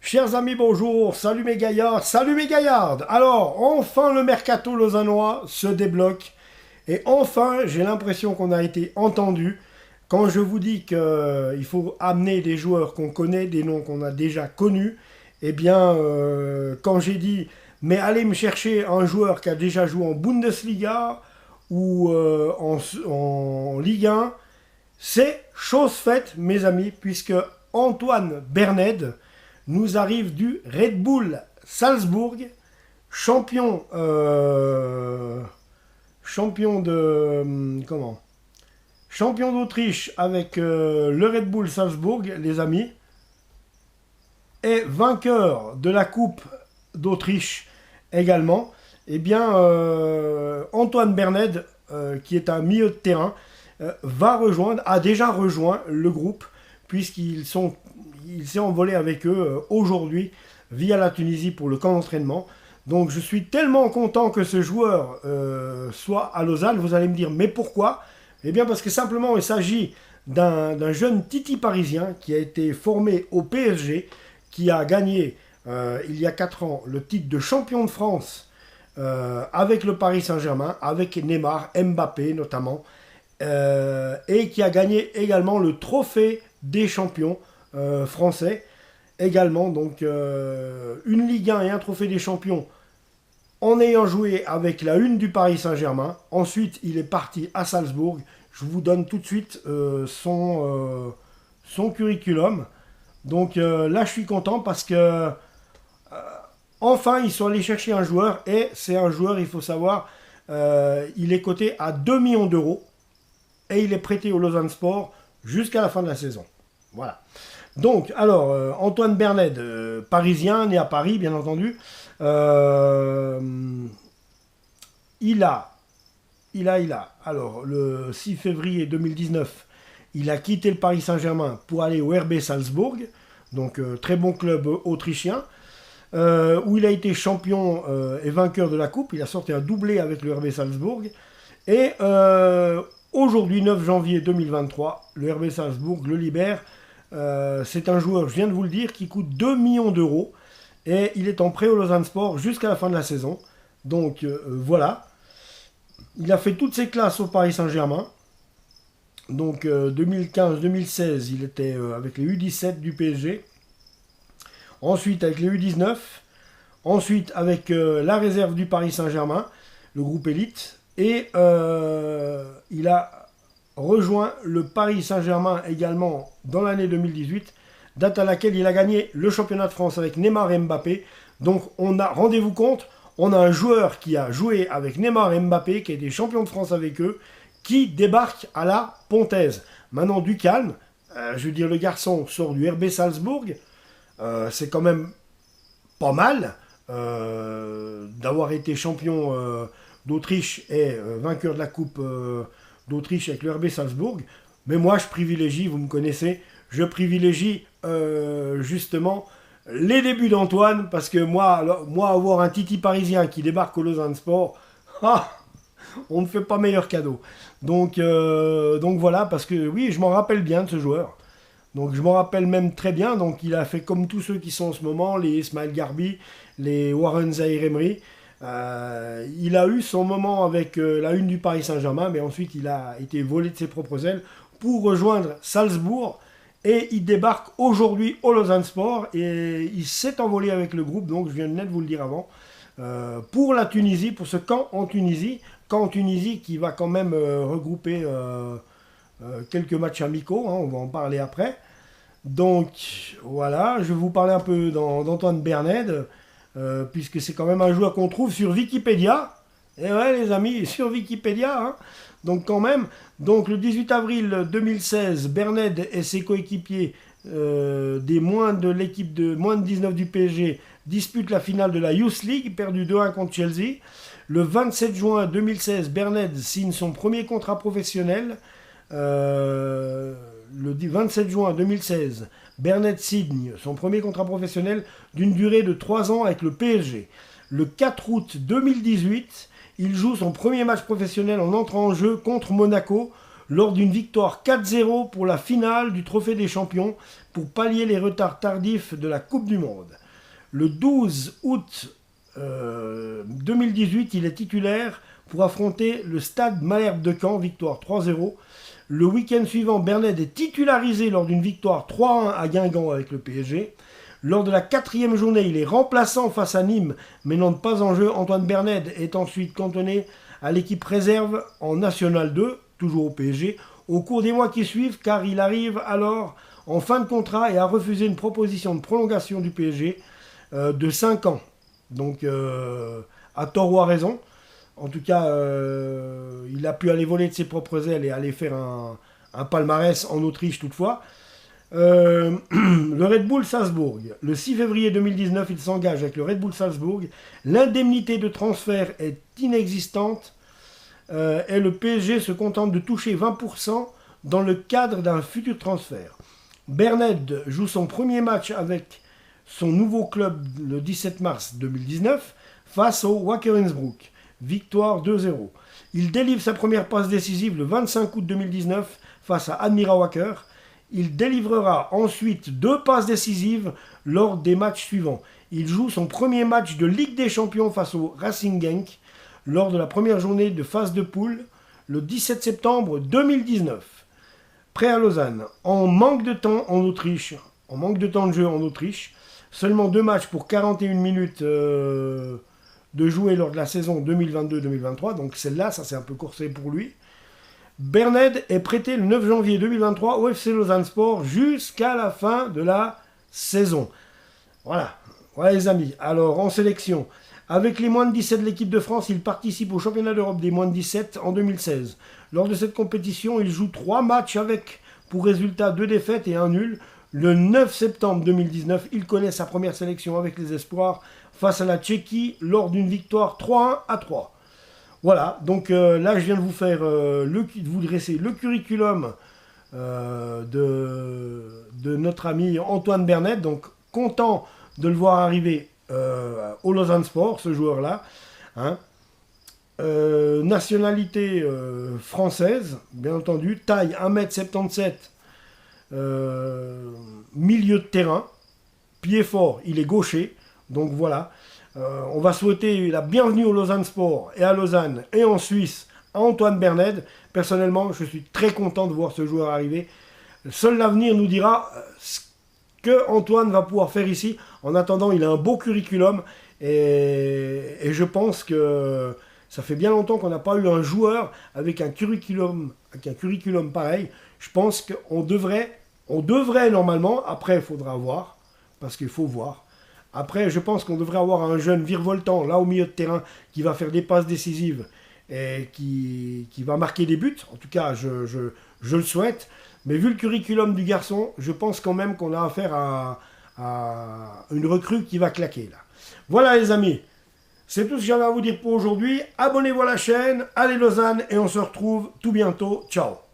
Chers amis, bonjour, salut mes gaillards, salut mes gaillardes. Alors, enfin le mercato lausannois se débloque et enfin j'ai l'impression qu'on a été entendu quand je vous dis qu'il faut amener des joueurs qu'on connaît, des noms qu'on a déjà connus. Eh bien, quand j'ai dit, mais allez me chercher un joueur qui a déjà joué en Bundesliga ou en Ligue 1, c'est chose faite, mes amis, puisque Antoine Berned nous arrive du Red Bull Salzbourg, champion, champion de comment champion d'Autriche avec le Red Bull Salzbourg, les amis, et vainqueur de la Coupe d'Autriche également. Eh bien, Antoine Berned, qui est un milieu de terrain, a déjà rejoint le groupe, puisqu'il s'est envolé avec eux aujourd'hui via la Tunisie pour le camp d'entraînement. Donc je suis tellement content que ce joueur soit à Lausanne. Vous allez me dire, mais pourquoi? Eh bien parce que simplement il s'agit d'un jeune Titi parisien qui a été formé au PSG, qui a gagné il y a 4 ans le titre de champion de France avec le Paris Saint-Germain, avec Neymar, Mbappé notamment, et qui a gagné également le trophée des champions français également. Donc une Ligue 1 et un trophée des champions en ayant joué avec la une du Paris Saint-Germain. Ensuite, il est parti à Salzbourg. Je vous donne tout de suite son curriculum. Donc là, je suis content parce que enfin, ils sont allés chercher un joueur. Et c'est un joueur, il faut savoir, il est coté à 2 millions d'euros. Et il est prêté au Lausanne Sport jusqu'à la fin de la saison. Voilà. Donc, alors, Antoine Berned, parisien, né à Paris, bien entendu. Il a, alors, le 6 février 2019, il a quitté le Paris Saint-Germain pour aller au RB Salzbourg, donc très bon club autrichien, où il a été champion et vainqueur de la coupe. Il a sorti un doublé avec le RB Salzbourg. Et aujourd'hui, 9 janvier 2023, le RB Salzbourg le libère. C'est un joueur, je viens de vous le dire, qui coûte 2 millions d'euros. Et il est en prêt au Lausanne Sport jusqu'à la fin de la saison. Donc voilà. Il a fait toutes ses classes au Paris Saint-Germain. Donc 2015-2016, il était avec les U17 du PSG. Ensuite avec les U19. Ensuite avec la réserve du Paris Saint-Germain, le groupe élite. Et il a rejoint le Paris Saint-Germain également dans l'année 2018, date à laquelle il a gagné le championnat de France avec Neymar et Mbappé. Donc rendez-vous compte, on a un joueur qui a joué avec Neymar et Mbappé, qui a été champion de France avec eux, qui débarque à la Pontaise. Maintenant du calme, je veux dire, le garçon sort du RB Salzbourg, c'est quand même pas mal d'avoir été champion d'Autriche et vainqueur de la Coupe d'Autriche avec le RB Salzbourg. Mais moi, je privilégie, vous me connaissez, je privilégie justement les débuts d'Antoine, parce que moi, avoir un Titi parisien qui débarque au Lausanne Sport, on ne fait pas meilleur cadeau. Donc voilà, parce que oui, je m'en rappelle bien de ce joueur. Donc je m'en rappelle même très bien. Donc il a fait comme tous ceux qui sont en ce moment, les Ismaël Garbi, les Warren Zaïre-Emery. Il a eu son moment avec la une du Paris Saint-Germain, mais ensuite il a été volé de ses propres ailes pour rejoindre Salzbourg, et il débarque aujourd'hui au Lausanne Sport, et il s'est envolé avec le groupe, donc je viens de net vous le dire avant, pour la Tunisie, pour ce camp en Tunisie qui va quand même regrouper quelques matchs amicaux, hein, on va en parler après. Donc voilà, je vais vous parler un peu d'Antoine Berned, puisque c'est quand même un joueur qu'on trouve sur Wikipédia. Et ouais, les amis, sur Wikipédia, hein. Donc quand même, donc le 18 avril 2016, Berned et ses coéquipiers des moins de l'équipe de moins de 19 du PSG disputent la finale de la Youth League, perdue 2-1 contre Chelsea. Le 27 juin 2016, Berned signe son premier contrat professionnel. Le 27 juin 2016, Berned signe son premier contrat professionnel d'une durée de 3 ans avec le PSG. Le 4 août 2018, il joue son premier match professionnel en entrant en jeu contre Monaco lors d'une victoire 4-0 pour la finale du Trophée des Champions pour pallier les retards tardifs de la Coupe du Monde. Le 12 août 2018, il est titulaire pour affronter le Stade Malherbe de Caen, victoire 3-0. Le week-end suivant, Berned est titularisé lors d'une victoire 3-1 à Guingamp avec le PSG. Lors de la 4e journée, il est remplaçant face à Nîmes, mais n'entre pas en jeu. Antoine Berned est ensuite cantonné à l'équipe réserve en National 2, toujours au PSG, au cours des mois qui suivent, car il arrive alors en fin de contrat et a refusé une proposition de prolongation du PSG de 5 ans. Donc, à tort ou à raison. En tout cas, il a pu aller voler de ses propres ailes et aller faire un palmarès en Autriche toutefois. Le Red Bull Salzbourg. Le 6 février 2019, il s'engage avec le Red Bull Salzbourg. L'indemnité de transfert est inexistante et le PSG se contente de toucher 20% dans le cadre d'un futur transfert. Berned joue son premier match avec son nouveau club le 17 mars 2019 face au Wacker Innsbruck. Victoire 2-0. Il délivre sa première passe décisive le 25 août 2019 face à Admira Wacker. Il délivrera ensuite 2 passes décisives lors des matchs suivants. Il joue son premier match de Ligue des Champions face au Racing Genk lors de la première journée de phase de poule le 17 septembre 2019. Prêt à Lausanne. En manque de temps en Autriche, en manque de temps de jeu en Autriche, seulement 2 matchs pour 41 minutes de jouer lors de la saison 2022-2023, donc celle-là, ça s'est un peu coursé pour lui. Berned est prêté le 9 janvier 2023 au FC Lausanne Sport jusqu'à la fin de la saison. Voilà les amis. Alors en sélection, avec les moins de 17 de l'équipe de France, il participe au championnat d'Europe des moins de 17 en 2016. Lors de cette compétition, il joue 3 matchs avec, pour résultat, 2 défaites et 1 nul. Le 9 septembre 2019, il connaît sa première sélection avec les espoirs face à la Tchéquie lors d'une victoire 3-1-3. Voilà, donc là je viens de vous faire, vous dresser le curriculum de notre ami Antoine Berned. Donc content de le voir arriver au Lausanne Sport, ce joueur-là. Hein. Nationalité française, bien entendu, taille 1m77, milieu de terrain, pied fort, il est gaucher. Donc voilà, on va souhaiter la bienvenue au Lausanne Sport et à Lausanne et en Suisse à Antoine Berned. Personnellement, je suis très content de voir ce joueur arriver. Seul l'avenir nous dira ce que Antoine va pouvoir faire ici. En attendant, il a un beau curriculum et je pense que ça fait bien longtemps qu'on n'a pas eu un joueur avec un curriculum pareil. Je pense qu'on devrait normalement, après il faudra voir, parce qu'il faut voir. Après, je pense qu'on devrait avoir un jeune virevoltant, là au milieu de terrain, qui va faire des passes décisives et qui va marquer des buts. En tout cas, je le souhaite. Mais vu le curriculum du garçon, je pense quand même qu'on a affaire à une recrue qui va claquer là. Voilà les amis, c'est tout ce que j'avais à vous dire pour aujourd'hui. Abonnez-vous à la chaîne, allez Lausanne et on se retrouve tout bientôt. Ciao.